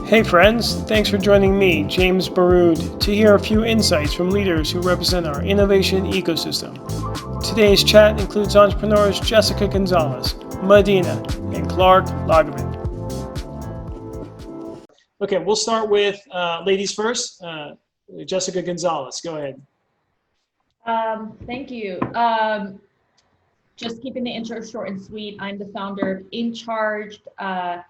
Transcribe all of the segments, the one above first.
Hey friends, thanks for joining me, James Baroud, to hear a few insights from leaders who represent our innovation ecosystem. Today's chat includes entrepreneurs Jessica Gonzalez, Medina, and Clark Lagemann. Okay, we'll start with ladies first. Jessica Gonzalez, go ahead. Thank you. Just keeping the intro short and sweet, I'm the founder of InCharged,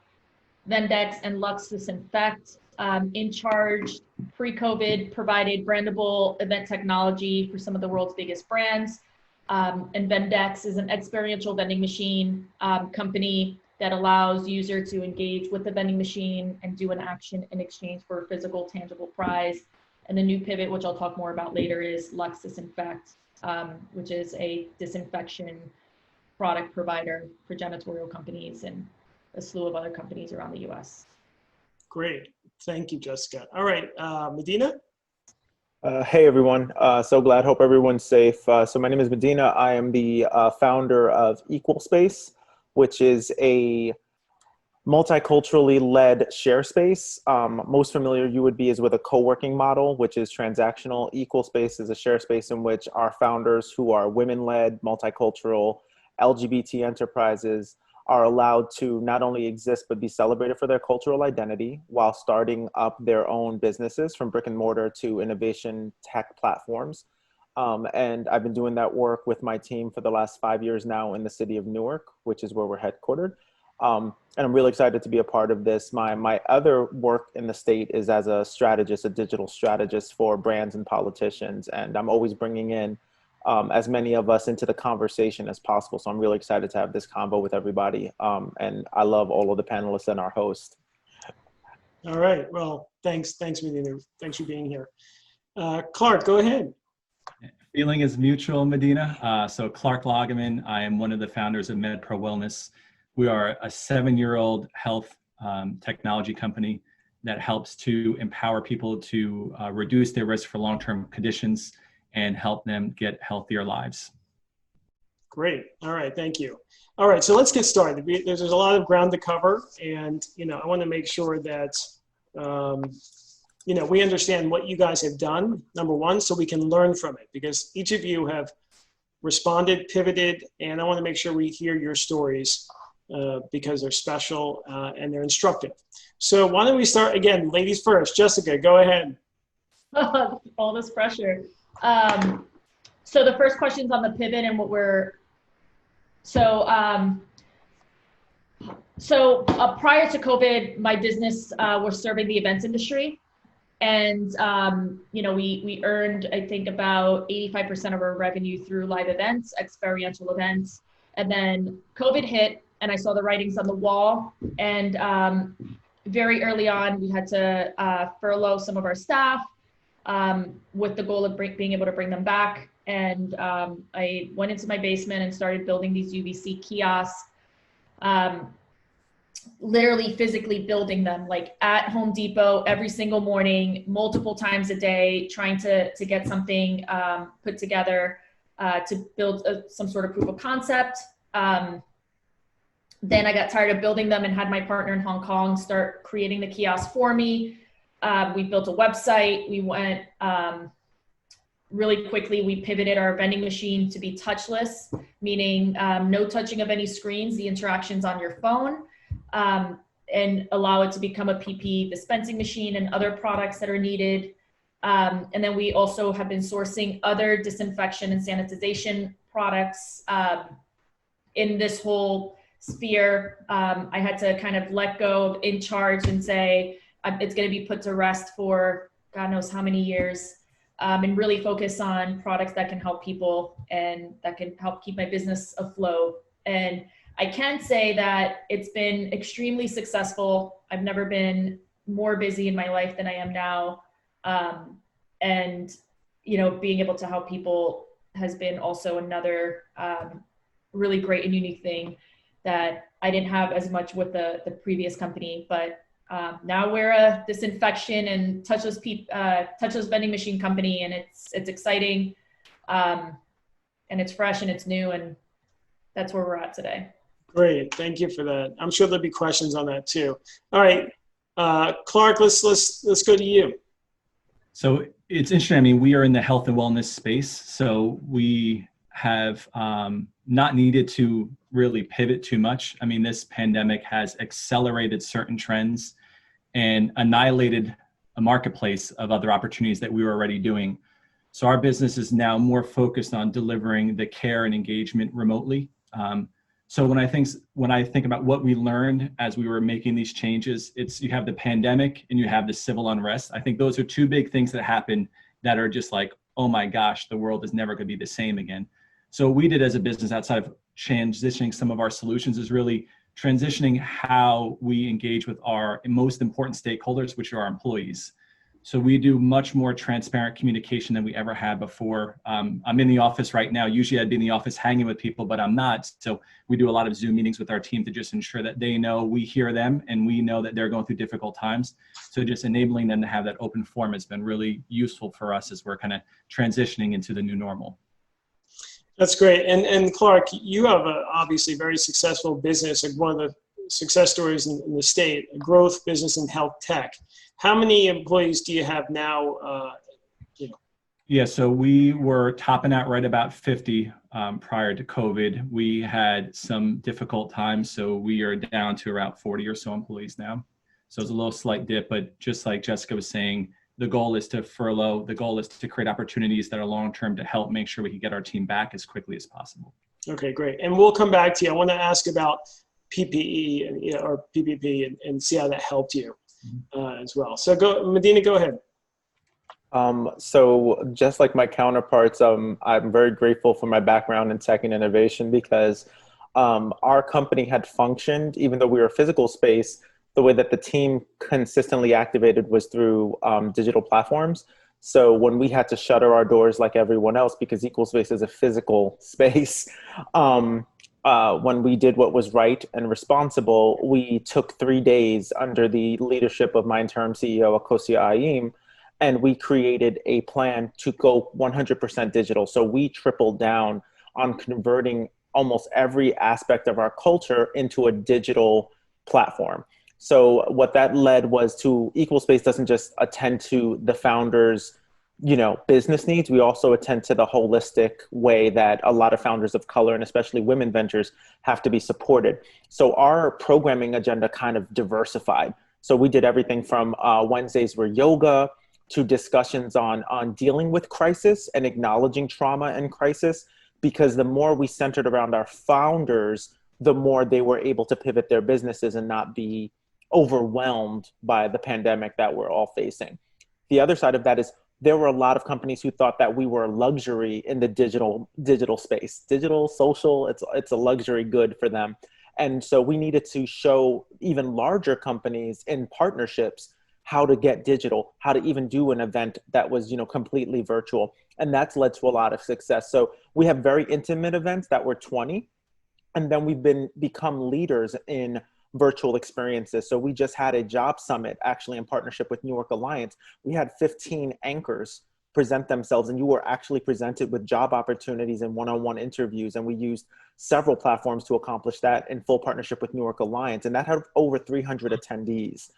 Vendex, and Lux Disinfect. InCharged, pre-COVID, provided brandable event technology for some of the world's biggest brands. And Vendex is an experiential vending machine company that allows user to engage with the vending machine and do an action in exchange for a physical, tangible prize. And the new pivot, which I'll talk more about later, is Lux Disinfect, which is a disinfection product provider for janitorial companies and a slew of other companies around the US. Great, thank you, Jessica. All right, Medina? Hey everyone, so glad, hope everyone's safe. So my name is Medina. I am the founder of Equal Space, which is a multiculturally led share space. Most familiar you would be is with a co-working model, which is transactional. Equal Space is a share space in which our founders, who are women-led, multicultural, LGBT enterprises, are allowed to not only exist but be celebrated for their cultural identity while starting up their own businesses, from brick and mortar to innovation tech platforms. And I've been doing that work with my team for the last 5 years now in the city of Newark, which is where we're headquartered. And I'm really excited to be a part of this. My other work in the state is as a strategist, a digital strategist for brands and politicians. And I'm always bringing in as many of us into the conversation as possible. So I'm really excited to have this convo with everybody. And I love all of the panelists and our host. All right, well, thanks Medina. Thanks for being here. Clark, go ahead. Feeling is mutual, Medina. So Clark Lagemann, I am one of the founders of MedPro Wellness. We are a 7-year-old health technology company that helps to empower people to reduce their risk for long-term conditions and help them get healthier lives. Great. All right. Thank you. All right. So let's get started. There's a lot of ground to cover, and I want to make sure that we understand what you guys have done. Number one, so we can learn from it, because each of you have responded, pivoted, and I want to make sure we hear your stories because they're special and they're instructive. So why don't we start again, ladies first. Jessica, go ahead. All this pressure. So the first question's on the pivot and what we're, prior to COVID, my business was serving the events industry. And, we earned, I think, about 85% of our revenue through live events, experiential events. And then COVID hit and I saw the writings on the wall. And very early on, we had to furlough some of our staff. With the goal of being able to bring them back. And I went into my basement and started building these UVC kiosks, literally physically building them, like at Home Depot every single morning, multiple times a day, trying to get something put together to build some sort of proof of concept. Then I got tired of building them and had my partner in Hong Kong start creating the kiosk for me. We built a website. We went really quickly. We pivoted our vending machine to be touchless, meaning no touching of any screens, the interactions on your phone, and allow it to become a PP dispensing machine and other products that are needed. And then we also have been sourcing other disinfection and sanitization products in this whole sphere. I had to kind of let go of InCharged and say, it's going to be put to rest for God knows how many years, and really focus on products that can help people and that can help keep my business afloat. And I can say that it's been extremely successful. I've never been more busy in my life than I am now. And, being able to help people has been also another really great and unique thing that I didn't have as much with the previous company, but now we're a disinfection and touchless vending machine company, and it's exciting, and it's fresh and it's new, and that's where we're at today. Great, thank you for that. I'm sure there'll be questions on that too. All right, Clark, let's go to you. So it's interesting. I mean, we are in the health and wellness space, so we have not needed to really pivot too much. I mean, this pandemic has accelerated certain trends and annihilated a marketplace of other opportunities that we were already doing. So our business is now more focused on delivering the care and engagement remotely. So when I think about what we learned as we were making these changes, it's you have the pandemic and you have the civil unrest. I think those are two big things that happen that are just like, oh my gosh, the world is never going to be the same again. So what we did as a business outside of transitioning some of our solutions is really transitioning how we engage with our most important stakeholders, which are our employees. So we do much more transparent communication than we ever had before. I'm in the office right now. Usually I'd be in the office hanging with people, but I'm not. So we do a lot of Zoom meetings with our team to just ensure that they know we hear them and we know that they're going through difficult times. So just enabling them to have that open forum has been really useful for us as we're kind of transitioning into the new normal. That's great. And Clark, you have a obviously very successful business, like one of the success stories in the state, a growth business in health tech. How many employees do you have now? Yeah, so we were topping out right about 50 prior to COVID. We had some difficult times, so we are down to around 40 or so employees now. So it's a little slight dip, but just like Jessica was saying, the goal is to furlough. The goal is to create opportunities that are long-term to help make sure we can get our team back as quickly as possible. Okay, great. And we'll come back to you. I want to ask about PPE and, or PPP and see how that helped you as well. So Medina, go ahead. So just like my counterparts, I'm very grateful for my background in tech and innovation because our company had functioned, even though we were a physical space, the way that the team consistently activated was through digital platforms. So when we had to shutter our doors like everyone else, because Equal Space is a physical space, when we did what was right and responsible, we took 3 days under the leadership of my interim CEO, Akosia Ayim, and we created a plan to go 100% digital. So we tripled down on converting almost every aspect of our culture into a digital platform. So what that led was to Equal Space doesn't just attend to the founders' business needs. We also attend to the holistic way that a lot of founders of color and especially women ventures have to be supported. So our programming agenda kind of diversified. So we did everything from Wednesdays were yoga to discussions on dealing with crisis and acknowledging trauma and crisis, because the more we centered around our founders, the more they were able to pivot their businesses and not be overwhelmed by the pandemic that we're all facing. The other side of that is there were a lot of companies who thought that we were a luxury in the digital space. Digital, social, it's a luxury good for them. And so we needed to show even larger companies in partnerships how to get digital, how to even do an event that was, completely virtual. And that's led to a lot of success. So we have very intimate events that were 20, and then we've become leaders in virtual experiences. So we just had a job summit actually in partnership with New York Alliance. We had 15 anchors present themselves, and you were actually presented with job opportunities and one-on-one interviews. And we used several platforms to accomplish that in full partnership with New York Alliance. And that had over 300 attendees.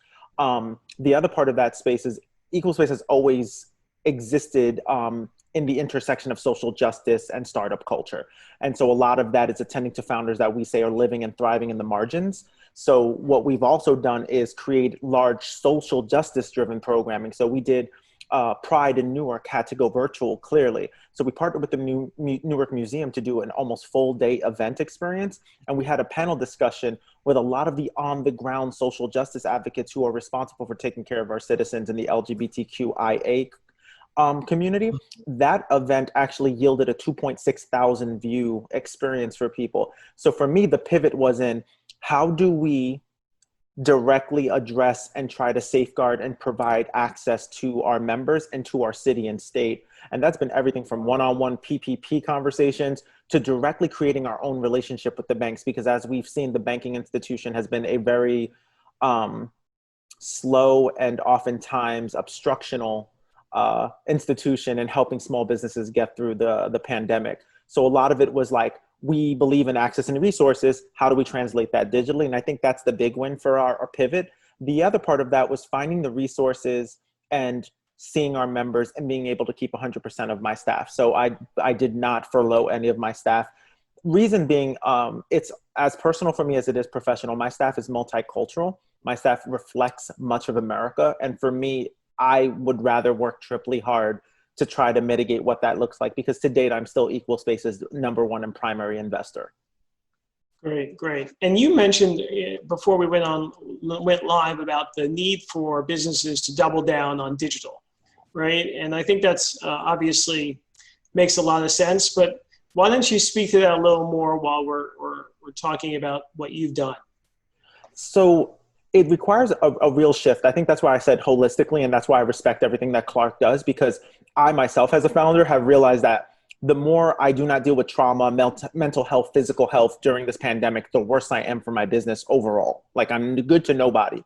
The other part of that space is Equal Space has always existed in the intersection of social justice and startup culture. And so a lot of that is attending to founders that we say are living and thriving in the margins. So what we've also done is create large social justice driven programming. So we did Pride in Newark had to go virtual, clearly. So we partnered with the Newark Museum to do an almost full day event experience. And we had a panel discussion with a lot of the on the ground social justice advocates who are responsible for taking care of our citizens in the LGBTQIA community. That event actually yielded a 2.6 thousand view experience for people. So for me, the pivot was in how do we directly address and try to safeguard and provide access to our members and to our city and state. And that's been everything from one-on-one PPP conversations to directly creating our own relationship with the banks, because as we've seen, the banking institution has been a very slow and oftentimes obstructional institution in helping small businesses get through the pandemic. So a lot of it was like, we believe in accessing resources. How do we translate that digitally? And I think that's the big win for our pivot. The other part of that was finding the resources and seeing our members and being able to keep 100% of my staff. So I did not furlough any of my staff. Reason being, it's as personal for me as it is professional. My staff is multicultural. My staff reflects much of America. And for me, I would rather work triply hard to try to mitigate what that looks like, because to date, I'm still Equal Space's #1 and primary investor. Great, great. And you mentioned before we went live about the need for businesses to double down on digital, right? And I think that's obviously makes a lot of sense, but why don't you speak to that a little more while we're talking about what you've done? So it requires a real shift. I think that's why I said holistically, and that's why I respect everything that Clark does, because I myself as a founder have realized that the more I do not deal with trauma, mental health, physical health during this pandemic, the worse I am for my business overall. Like, I'm good to nobody.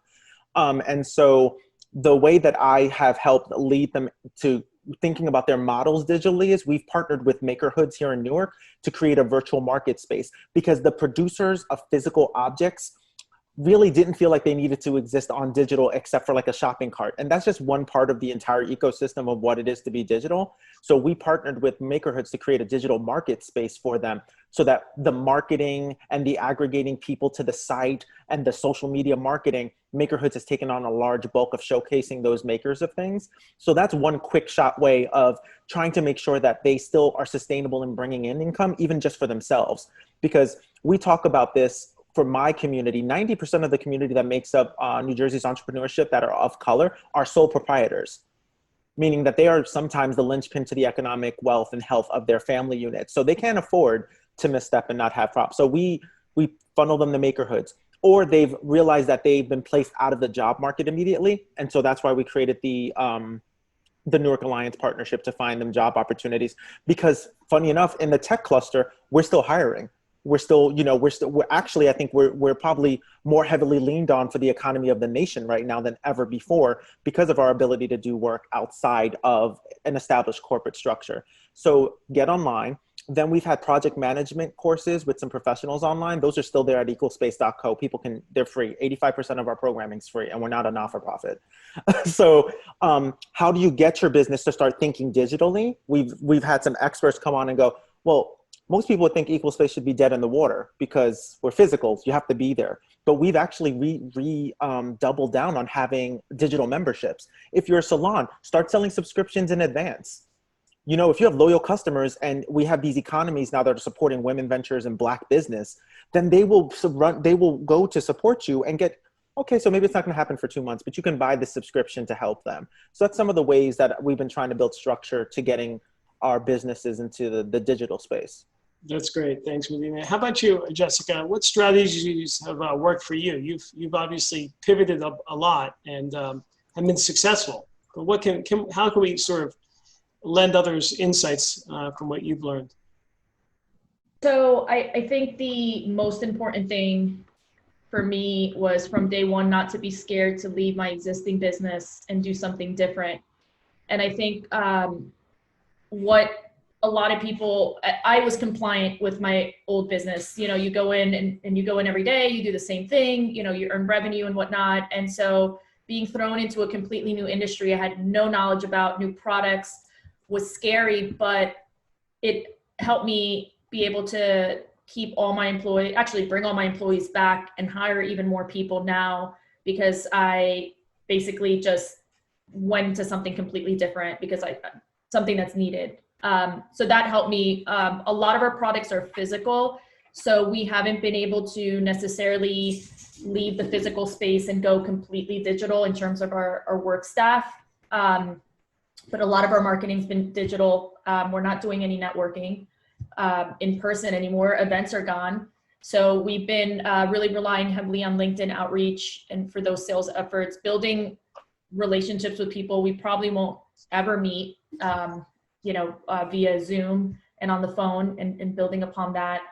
And so the way that I have helped lead them to thinking about their models digitally is we've partnered with Makerhoods here in Newark to create a virtual market space, because the producers of physical objects really didn't feel like they needed to exist on digital except for like a shopping cart. And that's just one part of the entire ecosystem of what it is to be digital. So we partnered with Makerhoods to create a digital market space for them, so that the marketing and the aggregating people to the site and the social media marketing, Makerhoods has taken on a large bulk of showcasing those makers of things. So that's one quick shot way of trying to make sure that they still are sustainable in bringing in income, even just for themselves. Because we talk about this for my community, 90% of the community that makes up New Jersey's entrepreneurship that are of color are sole proprietors, meaning that they are sometimes the linchpin to the economic wealth and health of their family unit. So they can't afford to misstep and not have props. So we funnel them to Makerhoods, or they've realized that they've been placed out of the job market immediately. And so that's why we created the Newark Alliance partnership to find them job opportunities. Because funny enough, in the tech cluster, we're still hiring. We're still, I think we're probably more heavily leaned on for the economy of the nation right now than ever before, because of our ability to do work outside of an established corporate structure. So get online. Then we've had project management courses with some professionals online. Those are still there at equalspace.co. They're free. 85% of our programming is free, and we're not a not-for-profit. So how do you get your business to start thinking digitally? We've had some experts come on and go, well, most people would think Equal Space should be dead in the water because we're physicals. You have to be there. But we've actually doubled down on having digital memberships. If you're a salon, start selling subscriptions in advance. If you have loyal customers, and we have these economies now that are supporting women ventures and Black business, then they will go to support you and get, okay, so maybe it's not going to happen for 2 months, but you can buy the subscription to help them. So that's some of the ways that we've been trying to build structure to getting our businesses into the digital space. That's great. Thanks, Medina. How about you, Jessica? What strategies have worked for you? You've obviously pivoted a lot and have been successful. But how can we sort of lend others insights from what you've learned? So I think the most important thing for me was from day one not to be scared to leave my existing business and do something different. And I think what a lot of people, I was compliant with my old business. You go in and you go in every day, you do the same thing, you earn revenue and whatnot. And so being thrown into a completely new industry, I had no knowledge about, new products, was scary, but it helped me be able to keep all my employees, actually bring all my employees back and hire even more people now, because I basically just went into something completely different because something that's needed. So that helped me. A lot of our products are physical, so we haven't been able to necessarily leave the physical space and go completely digital in terms of our work staff. But a lot of our marketing's been digital. We're not doing any networking in person anymore. Events are gone. So we've been really relying heavily on LinkedIn outreach and for those sales efforts, building relationships with people we probably won't ever meet, via Zoom and on the phone, and building upon that.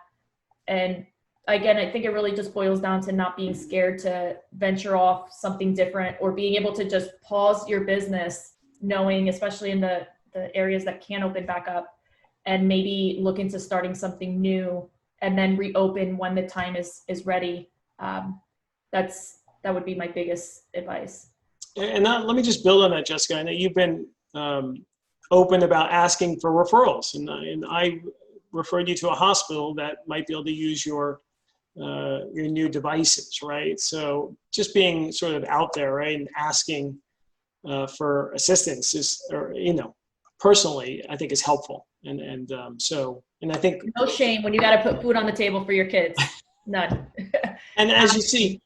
And again, I think it really just boils down to not being scared to venture off something different, or being able to just pause your business, knowing, especially in the areas that can open back up, and maybe look into starting something new and then reopen when the time is ready. That's that would be my biggest advice. And let me just build on that, Jessica. I know you've been open about asking for referrals, and I referred you to a hospital that might be able to use your new devices, right? So just being sort of out there, right, and asking for assistance is, or personally, I think is helpful, and I think No shame when you got to put food on the table for your kids. None. And as you see,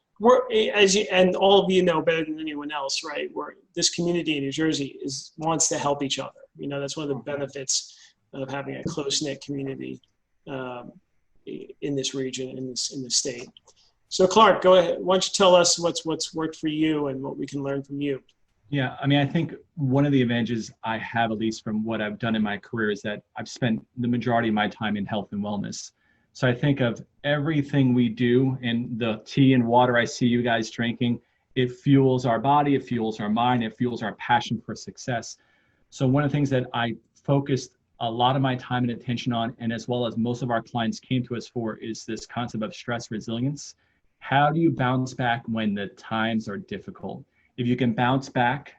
and all of you know better than anyone else, right? This community in New Jersey wants to help each other. That's one of the benefits of having a close-knit community in this region, in this state. So Clark, go ahead. Why don't you tell us what's worked for you and what we can learn from you? Yeah, I mean, I think one of the advantages I have, at least from what I've done in my career, is that I've spent the majority of my time in health and wellness. So I think of everything we do, and the tea and water I see you guys drinking, it fuels our body, it fuels our mind, it fuels our passion for success. So one of the things that I focused a lot of my time and attention on, and as well as most of our clients came to us for, is this concept of stress resilience. How do you bounce back when the times are difficult? If you can bounce back,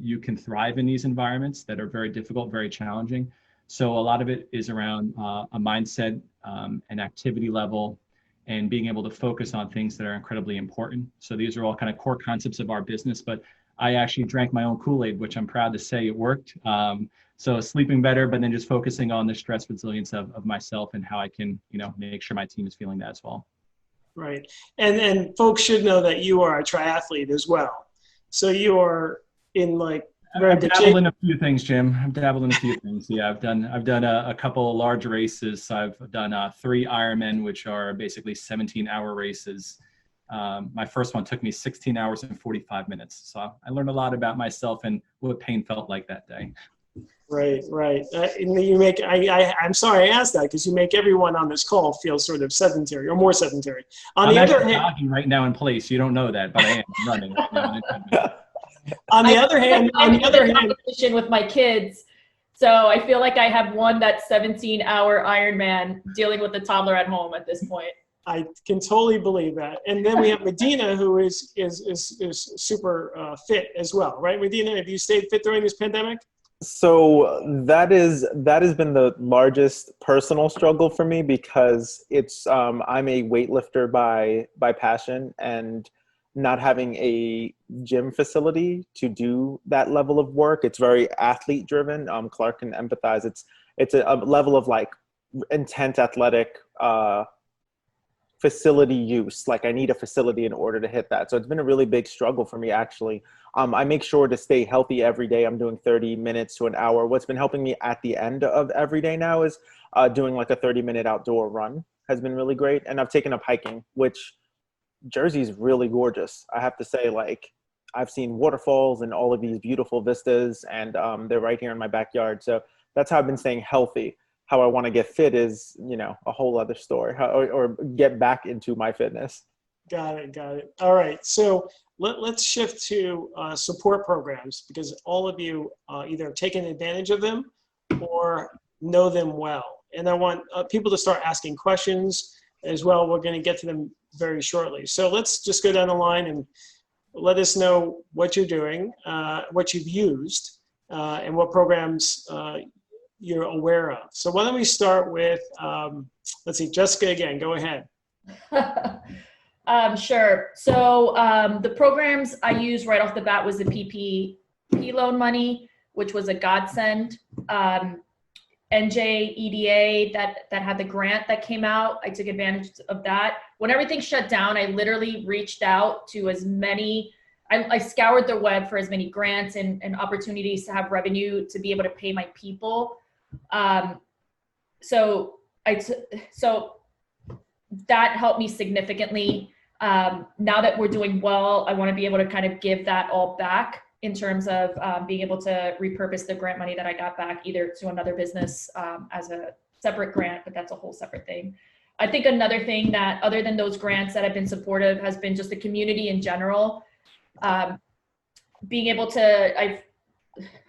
you can thrive in these environments that are very difficult, very challenging. So a lot of it is around a mindset, an activity level, and being able to focus on things that are incredibly important. So these are all kind of core concepts of our business, but I actually drank my own Kool-Aid, which I'm proud to say it worked. So sleeping better, but then just focusing on the stress resilience of myself and how I can, make sure my team is feeling that as well. Right. And folks should know that you are a triathlete as well. So you are in I've dabbled in a few things, Jim. I've dabbled in a few things. Yeah, I've done a couple of large races. I've done 3 Ironman, which are basically 17-hour races. My first one took me 16 hours and 45 minutes. So I learned a lot about myself and what pain felt like that day. Right. I'm sorry I asked that, because you make everyone on this call feel sort of sedentary or more sedentary. I'm actually jogging right now in place. You don't know that, but I am running right now. On the other hand, competition with my kids, so I feel like I have won that 17-hour Ironman dealing with the toddler at home at this point. I can totally believe that. And then we have Medina, who is super fit as well, right? Medina, have you stayed fit during this pandemic? So that has been the largest personal struggle for me, because it's I'm a weightlifter by passion, and not having a gym facility to do that level of work. It's very athlete driven. Clark can empathize. It's a level of intense athletic facility use. I need a facility in order to hit that. So it's been a really big struggle for me, actually. I make sure to stay healthy every day. I'm doing 30 minutes to an hour. What's been helping me at the end of every day now is doing a 30-minute outdoor run has been really great. And I've taken up hiking, which Jersey's really gorgeous. I have to say, I've seen waterfalls and all of these beautiful vistas, and they're right here in my backyard. So that's how I've been staying healthy. How I want to get fit is, a whole other story, or get back into my fitness. Got it. All right. So let's shift to support programs, because all of you either have taken advantage of them or know them well. And I want people to start asking questions as well. We're going to get to them very shortly. So let's just go down the line and let us know what you're doing, what you've used, and what programs you're aware of. So why don't we start with, let's see, Jessica again, go ahead. Sure. So the programs I used right off the bat was the PPP loan money, which was a godsend. NJEDA that had the grant that came out. I took advantage of that. When everything shut down, I literally reached out to as many, I scoured the web for as many grants and opportunities to have revenue to be able to pay my people. So that helped me significantly. Now that we're doing well, I want to be able to kind of give that all back in terms of being able to repurpose the grant money that I got back either to another business as a separate grant, but that's a whole separate thing. I think another thing that, other than those grants that have been supportive, has been just the community in general. Being able to,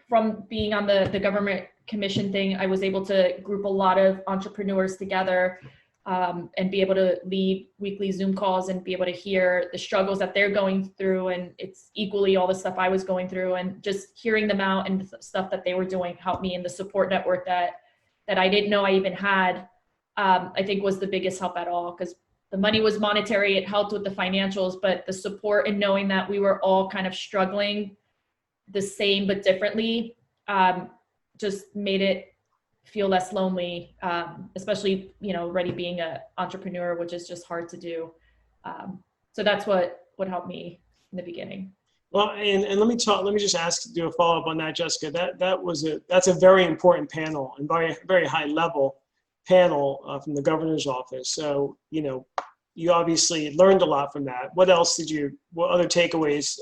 from being on the government commission thing, I was able to group a lot of entrepreneurs together and be able to lead weekly Zoom calls and be able to hear the struggles that they're going through. And it's equally all the stuff I was going through, and just hearing them out and the stuff that they were doing helped me in the support network that I didn't know I even had, I think was the biggest help at all. Because the money was monetary, it helped with the financials, but the support and knowing that we were all kind of struggling the same but differently, just made it feel less lonely, especially, already being an entrepreneur, which is just hard to do. So that's what helped me in the beginning. Well, and let me just do a follow-up on that, Jessica. That's a very important panel and very high level panel from the governor's office. So, you obviously learned a lot from that. What other takeaways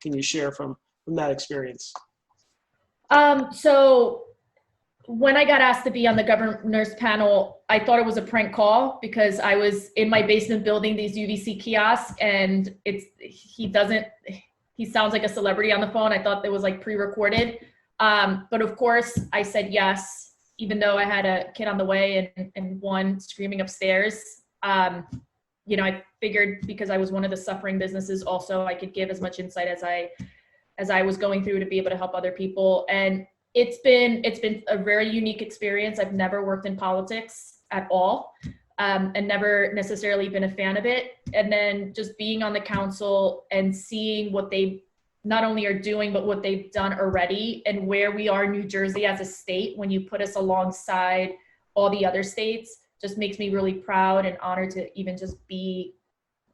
can you share from that experience? So when I got asked to be on the governor's panel, I thought it was a prank call because I was in my basement building these UVC kiosks, and he sounds like a celebrity on the phone. I thought it was like pre-recorded. But of course I said yes, even though I had a kid on the way and one screaming upstairs. I figured because I was one of the suffering businesses also, I could give as much insight as I was going through to be able to help other people. And it's been a very unique experience. I've never worked in politics at all, and never necessarily been a fan of it. And then just being on the council and seeing what they not only are doing, but what they've done already, and where we are in New Jersey as a state, when you put us alongside all the other states, just makes me really proud and honored to even just be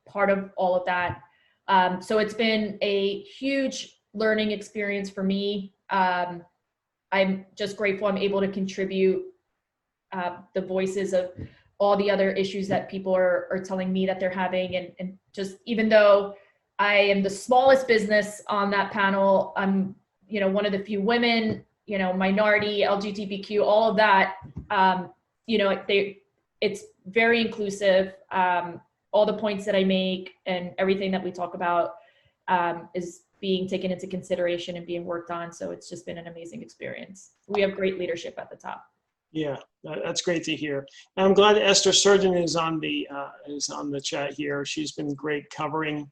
part of all of that. So it's been a huge learning experience for me. I'm just grateful I'm able to contribute the voices of all the other issues that people are telling me that they're having. And just, even though I am the smallest business on that panel, I'm, one of the few women, minority, LGBTQ, all of that, it's very inclusive. All the points that I make and everything that we talk about is being taken into consideration and being worked on. So it's just been an amazing experience. We have great leadership at the top. Yeah, that's great to hear. And I'm glad Esther Surgeon is on the chat here. She's been great covering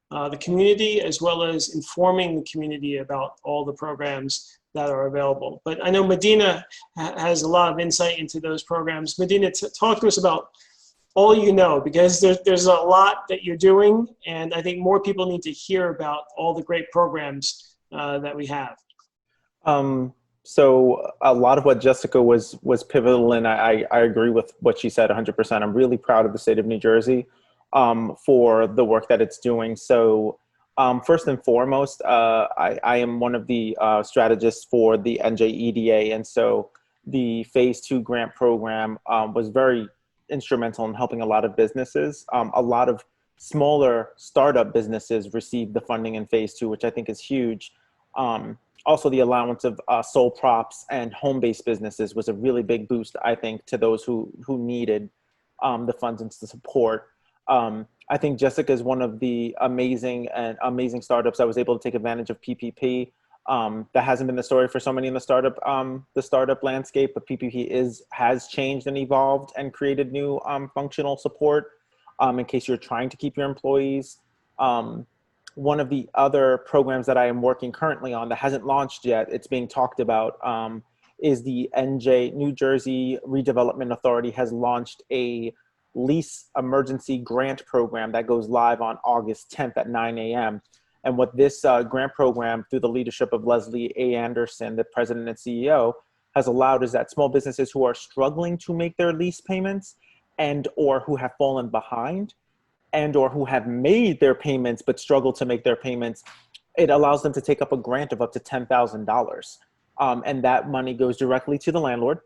the community, as well as informing the community about all the programs that are available. But I know Medina has a lot of insight into those programs. Medina, talk to us about all you know, because there's a lot that you're doing, and I think more people need to hear about all the great programs that we have. So a lot of what Jessica was pivotal in. I agree with what she said 100%. I'm really proud of the state of New Jersey for the work that it's doing. So first and foremost, I am one of the strategists for the NJEDA, and so the Phase 2 grant program was very instrumental in helping a lot of businesses. A lot of smaller startup businesses received the funding in Phase 2, which I think is huge. Also, the allowance of sole props and home-based businesses was a really big boost, I think, to those who needed the funds and the support. I think Jessica is one of the amazing startups that was able to take advantage of PPP. That hasn't been the story for so many in the startup landscape, but PPP has changed and evolved and created new functional support in case you're trying to keep your employees. One of the other programs that I am working currently on that hasn't launched yet, it's being talked about, is the New Jersey Redevelopment Authority has launched a lease emergency grant program that goes live on August 10th at 9 a.m. And what this grant program, through the leadership of Leslie A. Anderson, the president and CEO, has allowed is that small businesses who are struggling to make their lease payments and or who have fallen behind and or who have made their payments but struggle to make their payments, it allows them to take up a grant of up to $10,000. And that money goes directly to the landlord,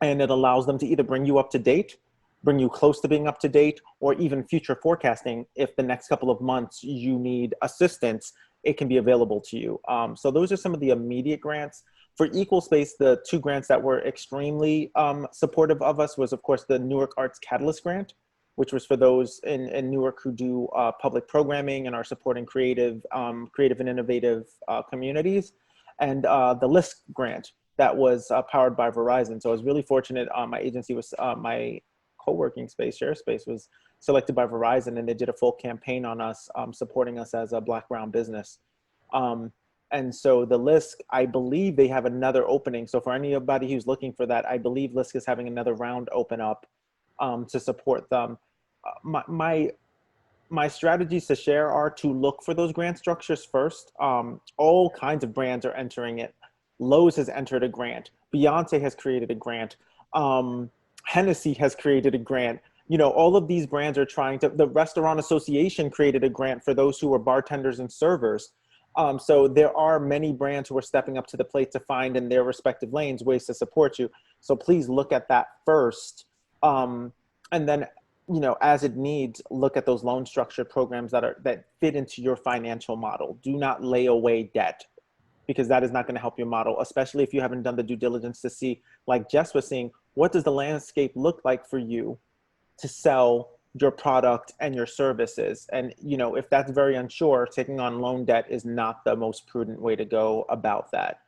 and it allows them to either bring you up to date, bring you close to being up to date, or even future forecasting. If the next couple of months you need assistance, it can be available to you. So those are some of the immediate grants. For Equal Space, the two grants that were extremely supportive of us was, of course, the Newark Arts Catalyst Grant, which was for those in Newark who do public programming and are supporting creative and innovative communities, and the LISC grant that was powered by Verizon. So I was really fortunate. My agency was, my co-working space, ShareSpace, was selected by Verizon, and they did a full campaign on us, supporting us as a Black-brown business. And so the LISC, I believe they have another opening. So for anybody who's looking for that, I believe LISC is having another round open up to support them. My strategies to share are to look for those grant structures first. All kinds of brands are entering it. Lowe's has entered a grant. Beyonce has created a grant. Hennessy has created a grant. You know, all of these brands are trying to, the Restaurant Association created a grant for those who are bartenders and servers. So there are many brands who are stepping up to the plate to find in their respective lanes ways to support you. So please look at that first. And then, you know, as it needs, look at those loan structured programs that fit into your financial model. Do not lay away debt, because that is not going to help your model, especially if you haven't done the due diligence to see, like Jess was saying, what does the landscape look like for you to sell your product and your services? And, you know, if that's very unsure, taking on loan debt is not the most prudent way to go about that.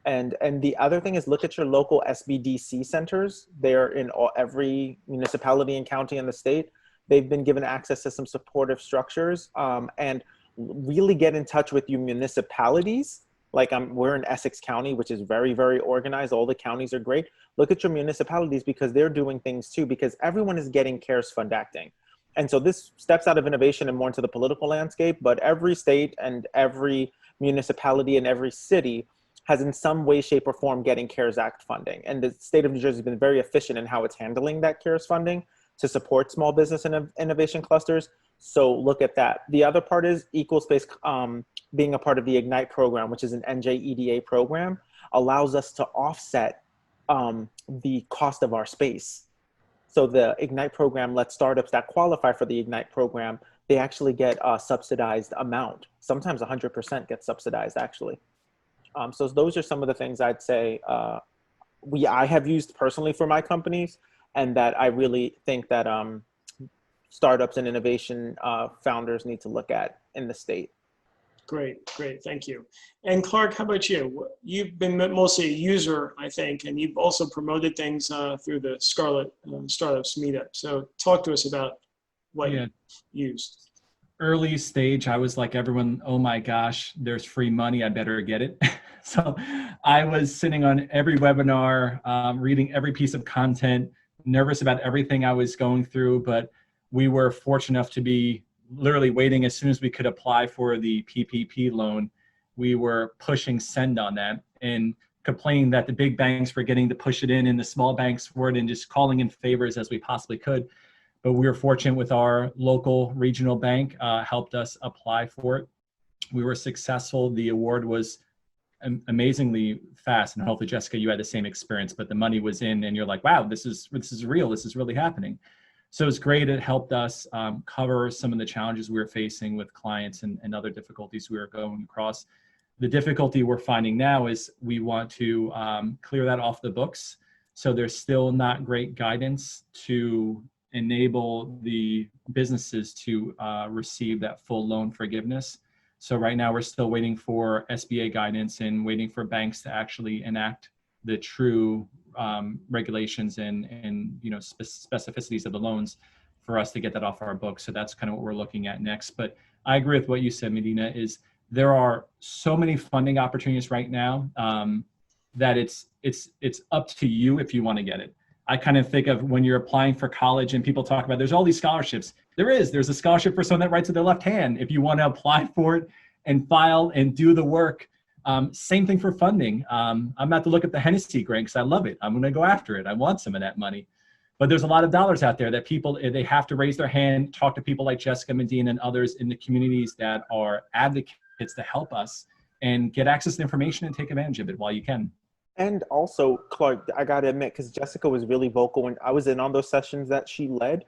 And the other thing is, look at your local SBDC centers. They're in every municipality and county in the state. They've been given access to some supportive structures, and really get in touch with your municipalities. Like we're in Essex County, which is very, very organized. All the counties are great. Look at your municipalities, because they're doing things too, because everyone is getting CARES Fund acting. And so this steps out of innovation and more into the political landscape, but every state and every municipality and every city has in some way, shape, or form getting CARES Act funding. And the state of New Jersey has been very efficient in how it's handling that CARES funding to support small business and innovation clusters. So look at that. The other part is Equal Space being a part of the IGNITE program, which is an NJEDA program, allows us to offset the cost of our space. So the IGNITE program lets startups that qualify for the IGNITE program, they actually get a subsidized amount. Sometimes 100% gets subsidized, actually. So those are some of the things I'd say I have used personally for my companies, and that I really think that startups and innovation founders need to look at in the state. Great, great, thank you. And Clark, how about you? You've been mostly a user, I think, and you've also promoted things through the Scarlet Startups Meetup. So talk to us about what you used. Early stage, I was like everyone, oh my gosh, there's free money, I better get it. So I was sitting on every webinar, reading every piece of content, nervous about everything I was going through, but we were fortunate enough to be literally waiting as soon as we could apply for the PPP loan. We were pushing send on that and complaining that the big banks were getting to push it in and the small banks weren't, and just calling in favors as we possibly could. But we were fortunate with our local regional bank helped us apply for it. We were successful. The award was amazingly fast, and hopefully Jessica, you had the same experience, but the money was in and you're like, wow, this is real. This is really happening. So it's great. It helped us cover some of the challenges we were facing with clients and other difficulties we were going across. The difficulty we're finding now is we want to clear that off the books. So there's still not great guidance to enable the businesses to receive that full loan forgiveness. So right now we're still waiting for SBA guidance and waiting for banks to actually enact the true regulations and you know, specificities of the loans for us to get that off our books. So that's kind of what we're looking at next. But I agree with what you said, Medina, is there are so many funding opportunities right now that it's up to you if you want to get it. I kind of think of when you're applying for college and people talk about there's all these scholarships. There's a scholarship for someone that writes with their left hand. If you want to apply for it and file and do the work. Same thing for funding. I'm about to look at the Hennessy grant because I love it. I'm going to go after it. I want some of that money. But there's a lot of dollars out there that people, they have to raise their hand, talk to people like Jessica Medina and others in the communities that are advocates to help us and get access to information and take advantage of it while you can. And also, Clark, I got to admit, because Jessica was really vocal when I was in on those sessions that she led,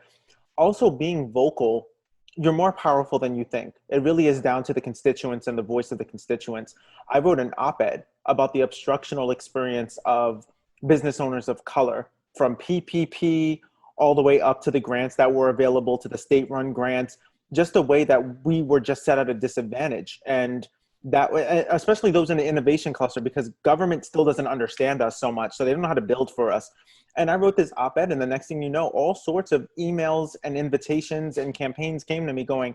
also being vocal, you're more powerful than you think. It really is down to the constituents and the voice of the constituents. I wrote an op-ed about the obstructional experience of business owners of color, from PPP all the way up to the grants that were available, to the state-run grants, just the way that we were just set at a disadvantage. And that, especially those in the innovation cluster, because government still doesn't understand us so much, so they don't know how to build for us. And I wrote this op-ed, and the next thing you know, all sorts of emails and invitations and campaigns came to me going,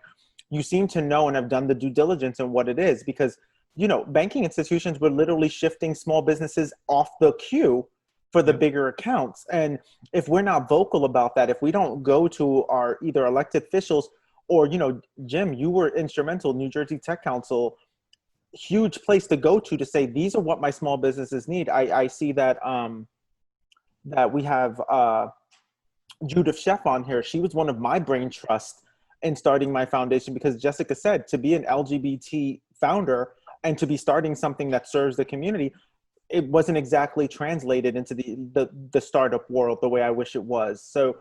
you seem to know and have done the due diligence on what it is, because, you know, banking institutions were literally shifting small businesses off the queue for the bigger accounts. And if we're not vocal about that, if we don't go to our either elected officials or, you know, Jim, you were instrumental, New Jersey Tech Council, huge place to go to say, these are what my small businesses need. I see that, that we have Judith Sheff on here. She was one of my brain trust in starting my foundation, because Jessica said, to be an LGBT founder and to be starting something that serves the community, it wasn't exactly translated into the startup world the way I wish it was. So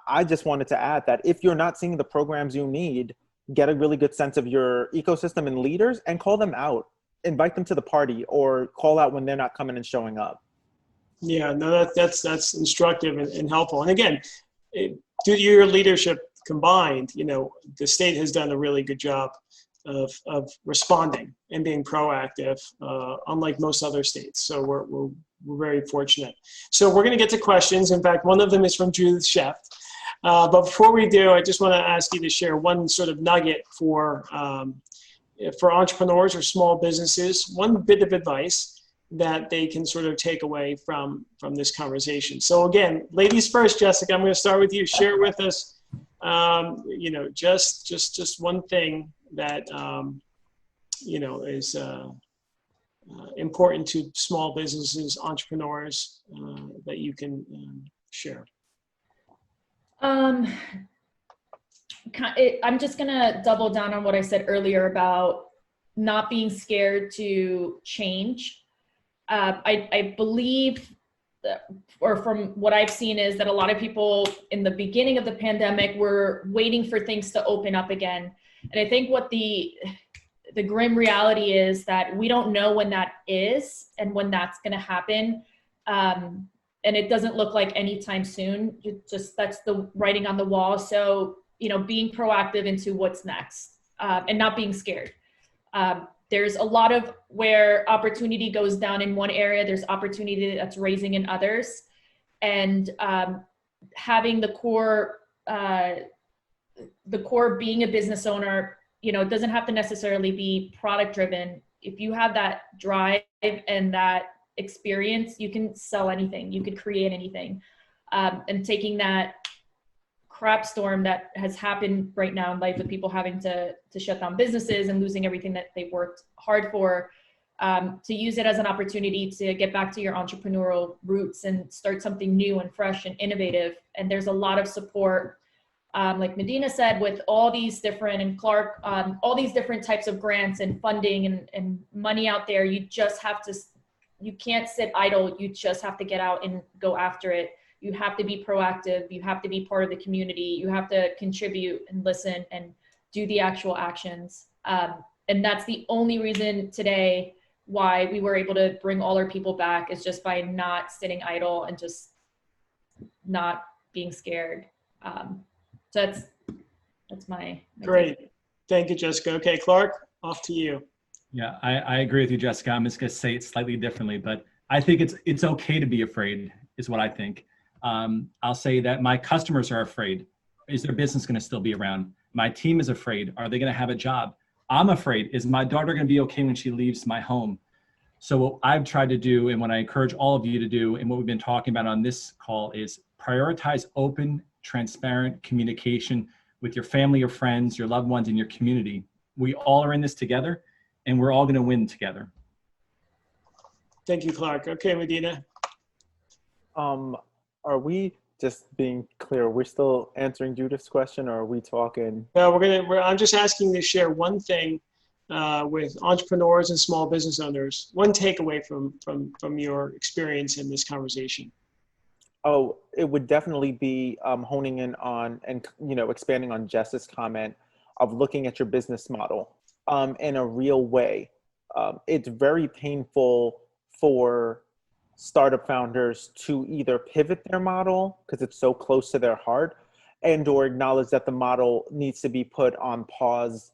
I just wanted to add that if you're not seeing the programs you need, get a really good sense of your ecosystem and leaders and call them out, invite them to the party, or call out when they're not coming and showing up. Yeah, no, that's instructive and helpful. And again, due to your leadership combined, you know, the state has done a really good job of responding and being proactive, unlike most other states. So we're very fortunate. So we're going to get to questions. In fact, one of them is from Judith Sheff. But before we do, I just want to ask you to share one sort of nugget for entrepreneurs or small businesses, one bit of advice that they can sort of take away from this conversation. So again, ladies first, Jessica, I'm going to start with you. Share with us, you know, just one thing that, you know, is important to small businesses, entrepreneurs, that you can share. I'm just gonna double down on what I said earlier about not being scared to change. I believe that, or from what I've seen, is that a lot of people in the beginning of the pandemic were waiting for things to open up again. And I think what the grim reality is that we don't know when that is and when that's gonna happen. And it doesn't look like anytime soon. That's the writing on the wall. So, you know, being proactive into what's next, and not being scared. There's a lot of where opportunity goes down in one area, there's opportunity that's raising in others. And having the core being a business owner, you know, it doesn't have to necessarily be product driven. If you have that drive and that experience, you can sell anything, you could create anything. And taking that crap storm that has happened right now in life with people having to shut down businesses and losing everything that they worked hard for, to use it as an opportunity to get back to your entrepreneurial roots and start something new and fresh and innovative. And there's a lot of support, like Medina said, with all these different, and Clark, all these different types of grants and funding and money out there. You just have to, you can't sit idle. You just have to get out and go after it. You have to be proactive. You have to be part of the community. You have to contribute and listen and do the actual actions. And that's the only reason today why we were able to bring all our people back, is just by not sitting idle and just not being scared. So that's my Great. Thank you, Jessica. Okay, Clark, off to you. Yeah, I agree with you, Jessica. I'm just going to say it slightly differently, but I think it's okay to be afraid, is what I think. I'll say that my customers are afraid. Is their business going to still be around? My team is afraid. Are they going to have a job? I'm afraid. Is my daughter going to be okay when she leaves my home? So what I've tried to do, and what I encourage all of you to do, and what we've been talking about on this call, is prioritize open, transparent communication with your family, your friends, your loved ones, and your community. We all are in this together, and we're all going to win together. Thank you, Clark. Okay, Medina. Are we, just being clear, we're still answering Judith's question, or are we talking? No, I'm just asking you to share one thing with entrepreneurs and small business owners, one takeaway from your experience in this conversation. Oh, it would definitely be honing in on, and, you know, expanding on Jess's comment of looking at your business model in a real way. It's very painful for startup founders to either pivot their model because it's so close to their heart, and or acknowledge that the model needs to be put on pause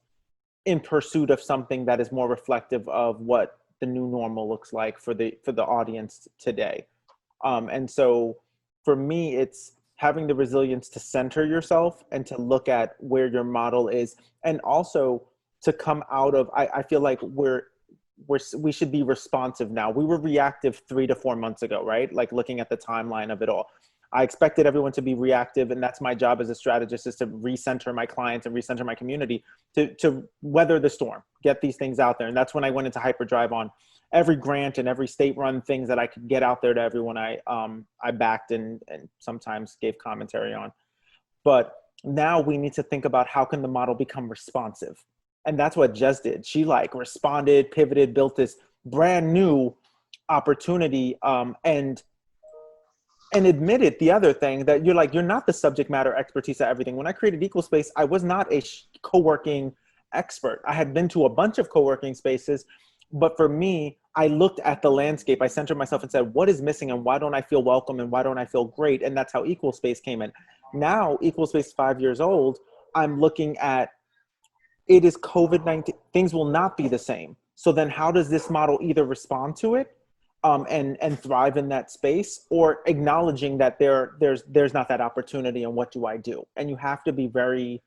in pursuit of something that is more reflective of what the new normal looks like for the audience today. And so for me, it's having the resilience to center yourself and to look at where your model is, and also to come out of, I feel like we should be responsive now. We were reactive 3 to 4 months ago, right? Like looking at the timeline of it all. I expected everyone to be reactive, and that's my job as a strategist, is to recenter my clients and recenter my community to weather the storm, get these things out there. And that's when I went into hyperdrive on every grant and every state-run things that I could get out there to everyone I backed and sometimes gave commentary on. But now we need to think about how can the model become responsive. And that's what Jess did. She like responded, pivoted, built this brand new opportunity, and admitted the other thing, that you're not the subject matter expertise at everything. When I created Equal Space, I was not a co-working expert. I had been to a bunch of co-working spaces, but for me, I looked at the landscape, I centered myself and said, what is missing and why don't I feel welcome and why don't I feel great? And that's how Equal Space came in. Now, Equal Space 5 years old, I'm looking at, it is COVID-19, things will not be the same. So then how does this model either respond to it and thrive in that space, or acknowledging that there's not that opportunity, and what do I do? And you have to be very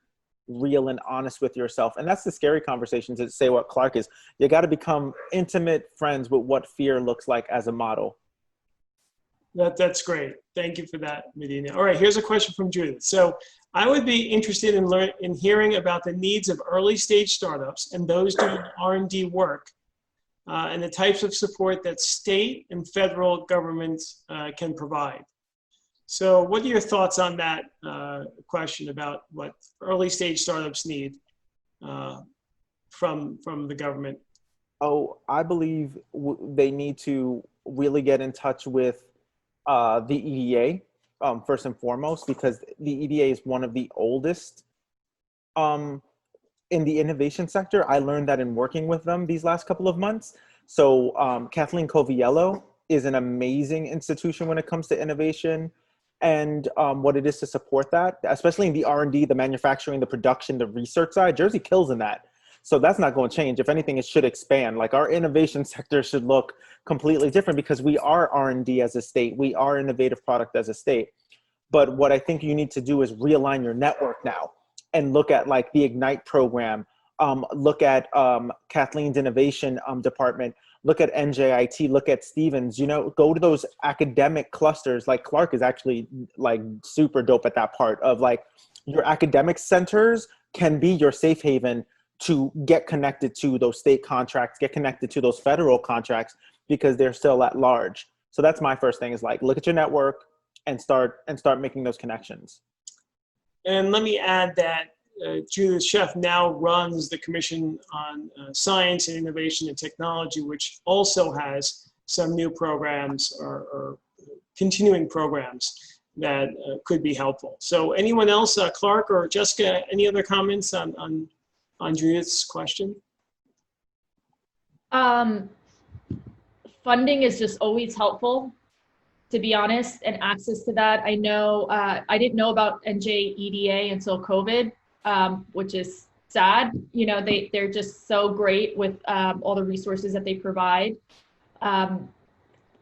real and honest with yourself. And that's the scary conversation, to say what Clark is. You got to become intimate friends with what fear looks like as a model. That's great. Thank you for that, Medina. All right, here's a question from Judith. So I would be interested in hearing about the needs of early stage startups and those doing R&D work, and the types of support that state and federal governments can provide. So what are your thoughts on that question about what early stage startups need from the government? Oh, I believe they need to really get in touch with the EDA, first and foremost, because the EDA is one of the oldest in the innovation sector. I learned that in working with them these last couple of months. So Kathleen Coviello is an amazing institution when it comes to innovation and what it is to support that, especially in the R&D, the manufacturing, the production, the research side. Jersey kills in that. So that's not going to change. If anything, it should expand. Like, our innovation sector should look completely different, because we are R&D as a state. We are innovative product as a state. But what I think you need to do is realign your network now and look at like the Ignite program, look at Kathleen's innovation department, look at NJIT, look at Stevens, go to those academic clusters. Like Clark is actually like super dope at that part of like, your academic centers can be your safe haven to get connected to those state contracts, get connected to those federal contracts, because they're still at large. So that's my first thing, is like, look at your network and start making those connections. And let me add that Judith Sheff now runs the Commission on Science and Innovation and Technology, which also has some new programs or continuing programs that could be helpful. So anyone else, Clark or Jessica, any other comments on Judith's question? Funding is just always helpful, to be honest, and access to that. I know, I didn't know about NJEDA until COVID, which is sad. They're just so great with all the resources that they provide.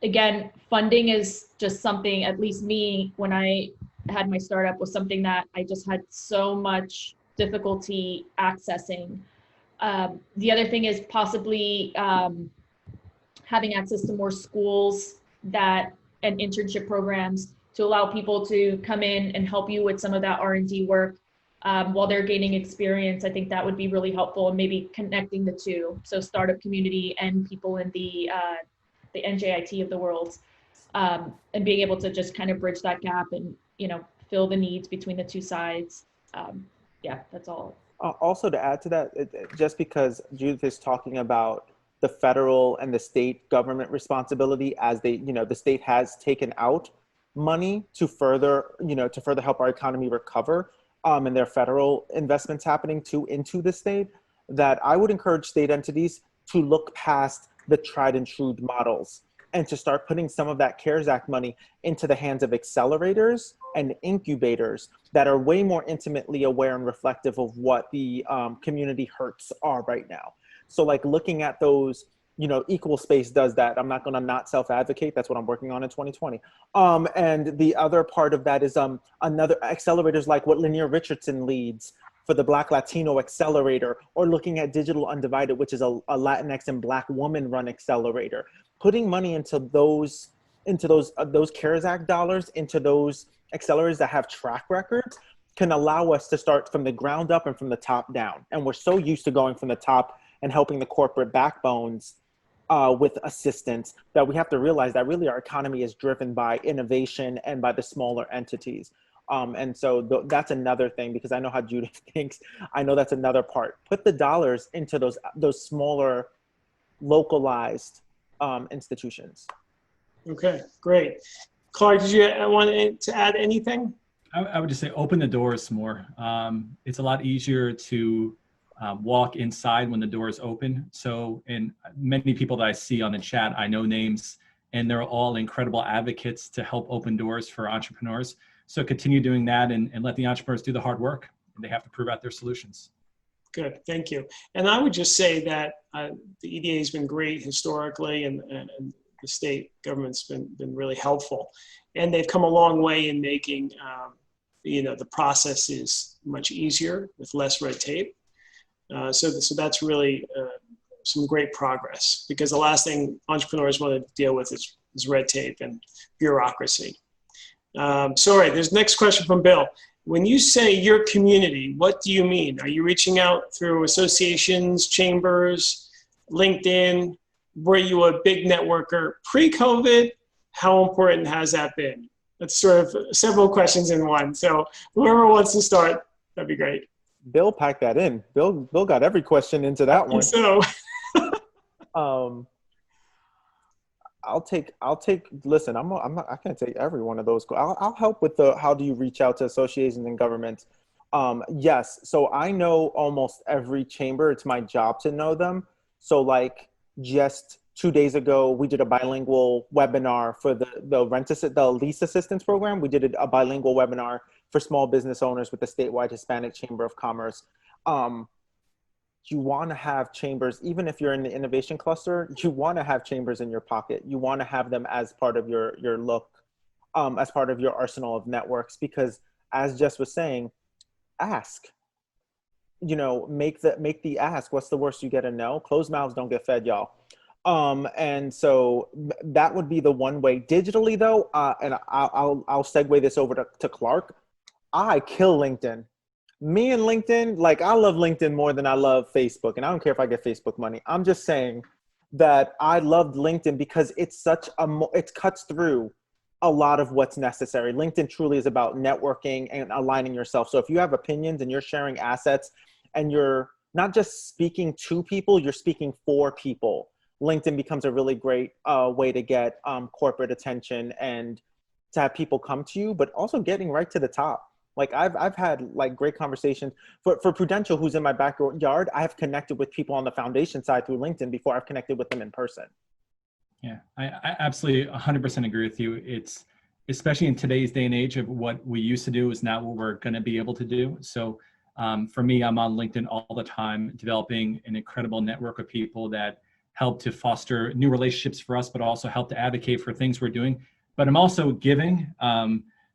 Again, funding is just something, at least me, when I had my startup, was something that I just had so much difficulty accessing. The other thing is possibly having access to more schools and internship programs to allow people to come in and help you with some of that R&D work while they're gaining experience. I think that would be really helpful, and maybe connecting the two. So startup community and people in the NJIT of the world, and being able to just kind of bridge that gap and, fill the needs between the two sides. Yeah, that's all. Also, to add to that, just because Judith is talking about the federal and the state government responsibility, as the state has taken out money to further help our economy recover, and there are federal investments happening into the state, that I would encourage state entities to look past the tried and true models and to start putting some of that CARES Act money into the hands of accelerators and incubators that are way more intimately aware and reflective of what the community hurts are right now. So like looking at those you know, Equal Space does that. I'm not going to not self-advocate. That's what I'm working on in 2020. And the other part of that is another accelerators like what Lanier Richardson leads for the Black Latino Accelerator, or looking at Digital Undivided, which is a Latinx and Black woman run accelerator. Putting money into those CARES Act dollars, into those accelerators that have track records, can allow us to start from the ground up and from the top down. And we're so used to going from the top and helping the corporate backbones with assistance, that we have to realize that really our economy is driven by innovation and by the smaller entities. And so that's another thing, because I know how Judith thinks. I know that's another part. Put the dollars into those smaller, localized institutions. Okay, great. Clark, did you want to add anything? I would just say open the doors more. It's a lot easier to walk inside when the door is open. So, and many people that I see on the chat, I know names, and they're all incredible advocates to help open doors for entrepreneurs. So continue doing that, and let the entrepreneurs do the hard work. They have to prove out their solutions. Good, thank you. And I would just say that the EDA has been great historically, and the state government's been really helpful. And they've come a long way in making you know, the process is much easier with less red tape. So that's really some great progress, because the last thing entrepreneurs want to deal with is red tape and bureaucracy. So all right, there's next question from Bill. When you say your community, what do you mean? Are you reaching out through associations, chambers, LinkedIn? Were you a big networker pre-COVID? How important has that been? That's sort of several questions in one. So whoever wants to start, that'd be great. Bill packed that in. Bill got every question into that one. So I'll take, listen, I can't take every one of those. I'll help with how do you reach out to associations and governments? Yes. So I know almost every chamber. It's my job to know them. So like just 2 days ago, we did a bilingual webinar for the lease assistance program. We did a bilingual webinar for small business owners with the statewide Hispanic Chamber of Commerce. You want to have chambers, even if you're in the innovation cluster, you want to have chambers in your pocket. You want to have them as part of your look, as part of your arsenal of networks, because as Jess was saying, ask, you know, make the ask. What's the worst you get a no? Closed mouths don't get fed, y'all. And so that would be the one way. Digitally though, and I'll segue this over to Clark. I kill LinkedIn. Me and LinkedIn, like I love LinkedIn more than I love Facebook, and I don't care if I get Facebook money. I'm just saying that I loved LinkedIn because it's it cuts through a lot of what's necessary. LinkedIn truly is about networking and aligning yourself. So if you have opinions and you're sharing assets and you're not just speaking to people, you're speaking for people, LinkedIn becomes a really great way to get corporate attention and to have people come to you, but also getting right to the top. Like I've had like great conversations for Prudential, who's in my backyard. I have connected with people on the foundation side through LinkedIn before I've connected with them in person. Yeah, I absolutely 100% agree with you. It's especially in today's day and age of what we used to do is not what we're going to be able to do. So for me, I'm on LinkedIn all the time, developing an incredible network of people that help to foster new relationships for us, but also help to advocate for things we're doing. But I'm also giving.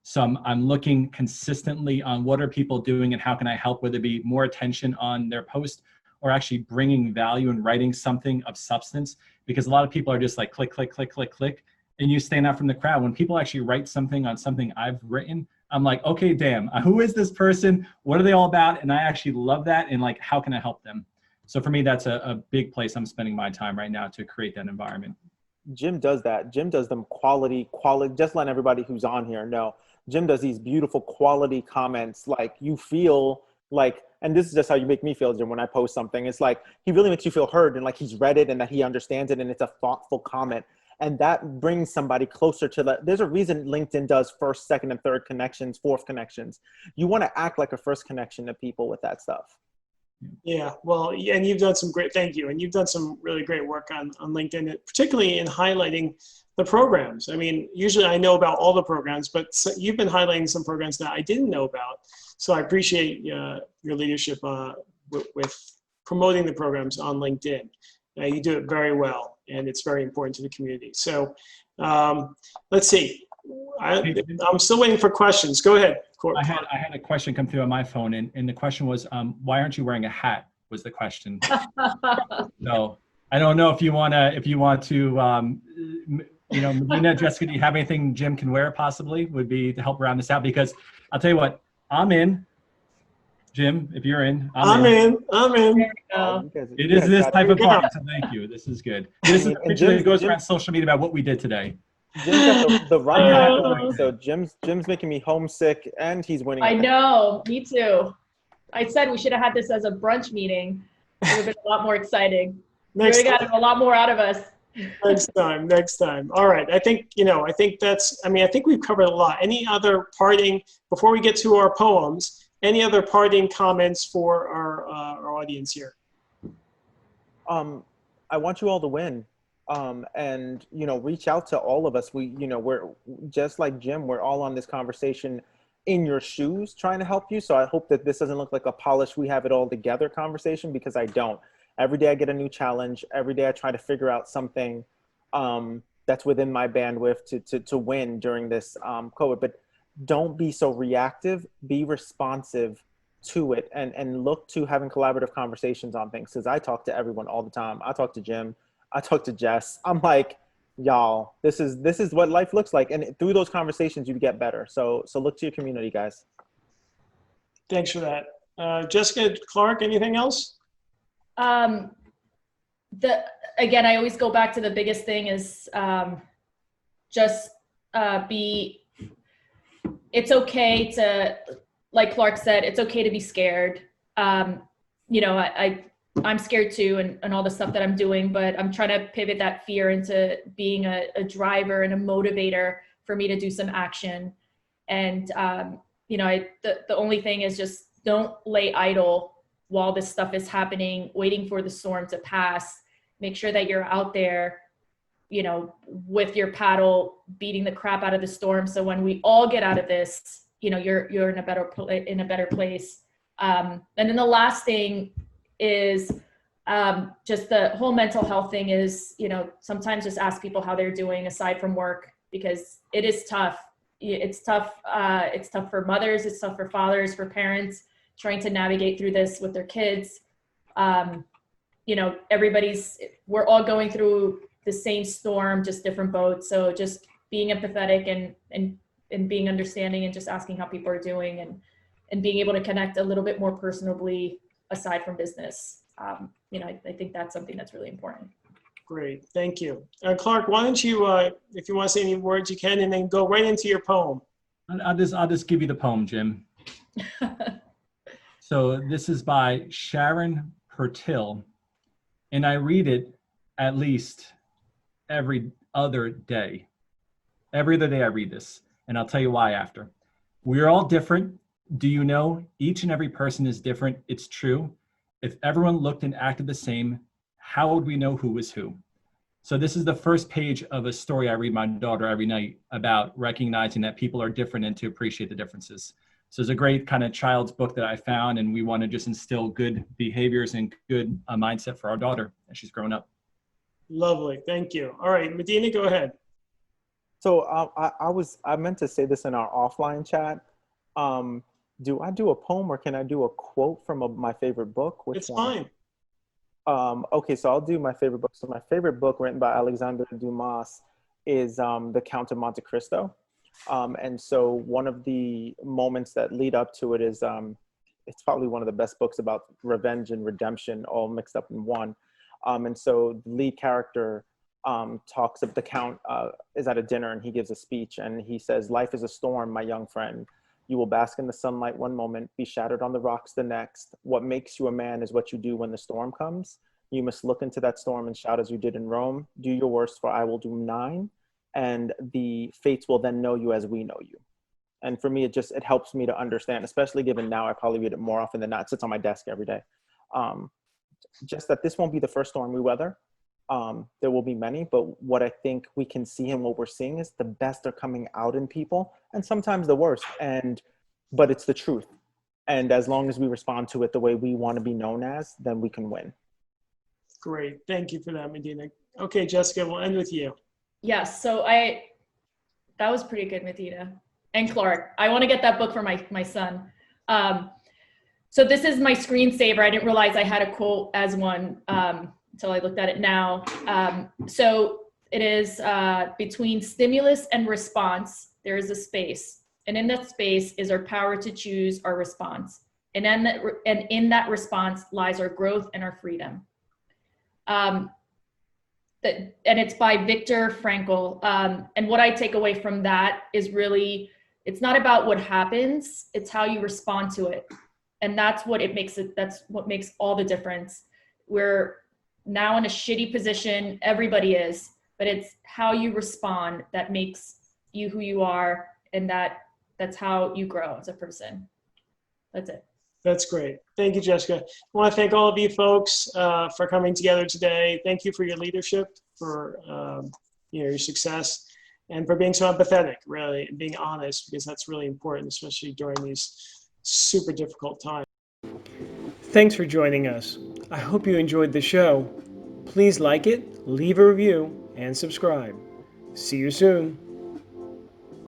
So I'm looking consistently on what are people doing and how can I help, whether it be more attention on their post or actually bringing value and writing something of substance, because a lot of people are just like click, click, click, click, click, and you stand out from the crowd. When people actually write something on something I've written, I'm like, okay, damn, who is this person? What are they all about? And I actually love that. And like, how can I help them? So for me, that's a big place I'm spending my time right now to create that environment. Jim does that. Jim does them quality, just letting everybody who's on here know. Jim does these beautiful quality comments. Like you feel like, and this is just how you make me feel, Jim, when I post something. It's like, he really makes you feel heard and like he's read it and that he understands it and it's a thoughtful comment. And that brings somebody closer to that. There's a reason LinkedIn does first, second, and third connections, fourth connections. You want to act like a first connection to people with that stuff. Yeah, well, and you've done some great, thank you. And you've done some really great work on LinkedIn, particularly in highlighting the programs. I mean, usually I know about all the programs, but you've been highlighting some programs that I didn't know about. So I appreciate your leadership with promoting the programs on LinkedIn. You do it very well, and it's very important to the community. So let's see. I'm still waiting for questions. Go ahead. I had a question come through on my phone, and the question was, why aren't you wearing a hat? Was the question. So I don't know if you want to, Medina, Jessica, do you have anything Jim can wear possibly? Would be to help round this out, because I'll tell you what, I'm in. Jim, if you're in, I'm in. There we go. It is this type of party, so thank you. This is good. This is a picture that goes around social media about what we did today. Jim's got the right hat going, so Jim's making me homesick, and he's winning. I know, me too. I said we should have had this as a brunch meeting. It would have been a lot more exciting. We would have gotten a lot more out of us. Next time. All right. I think we've covered a lot. Any other parting, before we get to our poems, any other parting comments for our audience here? I want you all to win. And, reach out to all of us. We're just like Jim, we're all on this conversation in your shoes trying to help you. So I hope that this doesn't look like a polished, we have it all together conversation, because I don't. Every day I get a new challenge. Every day I try to figure out something that's within my bandwidth to win during this COVID. But don't be so reactive, be responsive to it, and look to having collaborative conversations on things. Because I talk to everyone all the time. I talk to Jim, I talk to Jess. I'm like, y'all, this is what life looks like. And through those conversations, you get better. So look to your community, guys. Thanks for that. Jessica, Clark, anything else? Again, I always go back to the biggest thing is it's okay to, like Clark said, it's okay to be scared. I'm scared too, and all the stuff that I'm doing, but I'm trying to pivot that fear into being a driver and a motivator for me to do some action. And, the only thing is just don't lay idle while this stuff is happening, waiting for the storm to pass. Make sure that you're out there, with your paddle, beating the crap out of the storm. So when we all get out of this, you're in a better place. And then the last thing is just the whole mental health thing is, sometimes just ask people how they're doing aside from work, because it is tough. It's tough. It's tough for mothers. It's tough for fathers, for parents trying to navigate through this with their kids. We're all going through the same storm, just different boats. So just being empathetic and being understanding and just asking how people are doing and being able to connect a little bit more personally aside from business. I think that's something that's really important. Great, thank you. Clark, why don't you, if you want to say any words, you can, and then go right into your poem. I'll just give you the poem, Jim. So this is by Sharon Pertil, and I read it at least every other day. Every other day I read this, and I'll tell you why after. We're all different. Do you know each and every person is different? It's true. If everyone looked and acted the same, how would we know who was who? So this is the first page of a story I read my daughter every night about recognizing that people are different and to appreciate the differences. So it's a great kind of child's book that I found, and we want to just instill good behaviors and good mindset for our daughter as she's growing up. Lovely, thank you. All right, Medina, go ahead. So I meant to say this in our offline chat. Do I do a poem or can I do a quote from my favorite book? It's fine. Okay, so I'll do my favorite book. So my favorite book written by Alexandre Dumas is The Count of Monte Cristo. And so one of the moments that lead up to it is, it's probably one of the best books about revenge and redemption all mixed up in one. And so the lead character talks of the Count is at a dinner and he gives a speech and he says, "Life is a storm, my young friend. You will bask in the sunlight one moment, be shattered on the rocks the next. What makes you a man is what you do when the storm comes. You must look into that storm and shout as you did in Rome. Do your worst, for I will do mine. And the fates will then know you as we know you." And for me, it helps me to understand, especially given now I probably read it more often than not. It sits on my desk every day. Just that this won't be the first storm we weather. There will be many, but what I think we can see and what we're seeing is the best are coming out in people and sometimes the worst. But it's the truth. And as long as we respond to it the way we want to be known as, then we can win. Great. Thank you for that, Medina. Okay, Jessica, we'll end with you. Yes, so that was pretty good, Medina. And Clark, I want to get that book for my son. So this is my screensaver. I didn't realize I had a quote as one until I looked at it now. So it is between stimulus and response, there is a space. And in that space is our power to choose our response. And in that response lies our growth and our freedom. And it's by Viktor Frankl. And what I take away from that is really, it's not about what happens, it's how you respond to it. And that's what makes all the difference. We're now in a shitty position, everybody is, but it's how you respond that makes you who you are, and that's how you grow as a person. That's it. That's great. Thank you, Jessica. I want to thank all of you folks for coming together today. Thank you for your leadership, for your success, and for being so empathetic, really, and being honest, because that's really important, especially during these super difficult times. Thanks for joining us. I hope you enjoyed the show. Please like it, leave a review, and subscribe. See you soon.